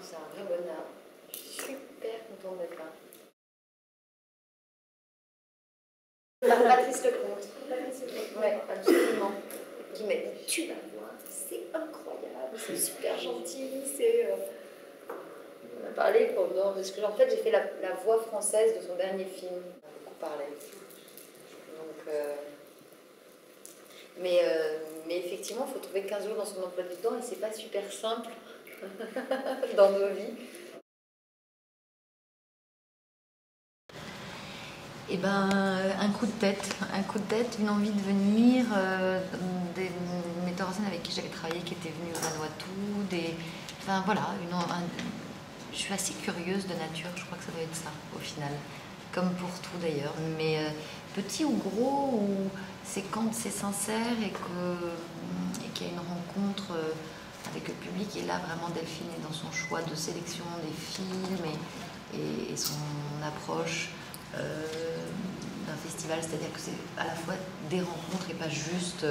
c'est un vrai bonheur. Je suis super contente d'être là. Patrice Lecomte. Oui, absolument. Qui m'a dit, tu vas voir, c'est incroyable, c'est super gentil, c'est... On a parlé pendant... Parce que en fait, j'ai fait la voix française de son dernier film. On a beaucoup parlé. Donc... Mais effectivement, il faut trouver 15 jours dans son emploi du temps et c'est pas super simple dans nos vies. Eh ben, un coup de tête, une envie de venir, des metteurs en scène avec qui j'avais travaillé qui étaient venus au Vanuatu, enfin voilà, je suis assez curieuse de nature, je crois que ça doit être ça au final, comme pour tout d'ailleurs, mais petit ou gros, c'est quand c'est sincère et qu'il y a une rencontre avec le public, et là vraiment Delphine est dans son choix de sélection des films et son approche d'un festival, c'est-à-dire que c'est à la fois des rencontres et pas juste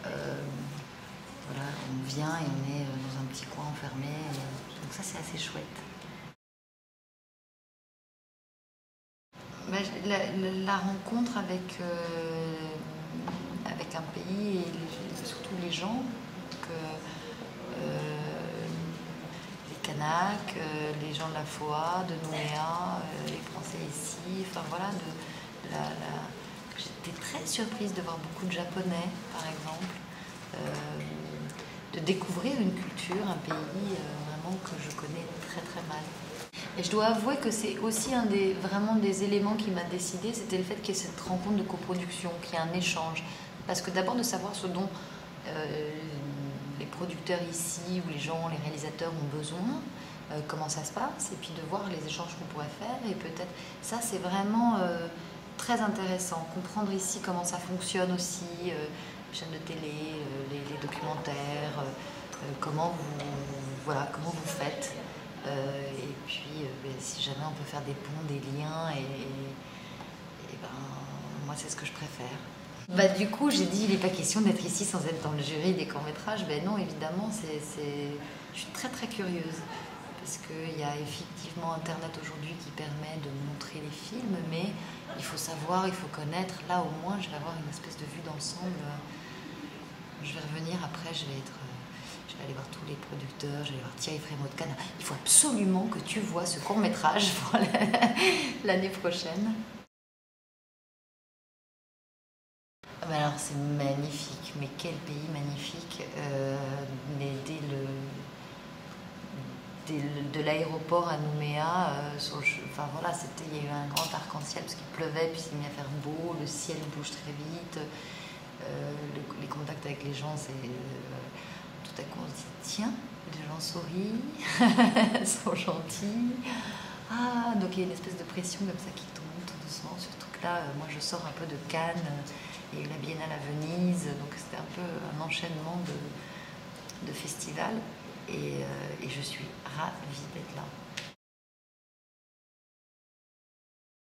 voilà, on vient et on est dans un petit coin enfermé, donc ça c'est assez chouette. La rencontre avec un pays et surtout les gens, donc, les Kanaks, les gens de la FOA, de Nouméa, les Français ici, enfin voilà, j'étais très surprise de voir beaucoup de Japonais par exemple, de découvrir une culture, un pays vraiment que je connais très très mal. Et je dois avouer que c'est aussi vraiment des éléments qui m'a décidé, c'était le fait qu'il y ait cette rencontre de coproduction, qu'il y ait un échange. Parce que d'abord de savoir ce dont les producteurs ici ou les gens, les réalisateurs ont besoin, comment ça se passe, et puis de voir les échanges qu'on pourrait faire. Et peut-être, ça c'est vraiment très intéressant, comprendre ici comment ça fonctionne aussi, chaîne de télé, les documentaires, comment vous faites. Et puis, si jamais on peut faire des ponts, des liens, et ben, moi c'est ce que je préfère. Bah, du coup, j'ai dit, il n'est pas question d'être ici sans être dans le jury des courts-métrages. Ben non, évidemment, je suis très très curieuse. Parce qu'il y a effectivement Internet aujourd'hui qui permet de montrer les films, mais il faut savoir, il faut connaître. Là, au moins, je vais avoir une espèce de vue d'ensemble. Je vais revenir après, je vais aller voir tous les producteurs, je vais aller voir Thierry Frémaux de Cannes. Il faut absolument que tu vois ce court-métrage pour l'année prochaine. Alors c'est magnifique, mais quel pays magnifique. De l'aéroport à Nouméa, enfin voilà, il y a eu un grand arc-en-ciel parce qu'il pleuvait, puis il s'est mis à faire beau, le ciel bouge très vite, les contacts avec les gens, tout à coup on se dit tiens, les gens sourient, sont gentils. Ah, donc il y a une espèce de pression comme ça qui tombe tout doucement, surtout que là, moi je sors un peu de Cannes, il y a eu la Biennale à Venise, donc c'était un peu un enchaînement de festivals, et je suis ravie d'être là.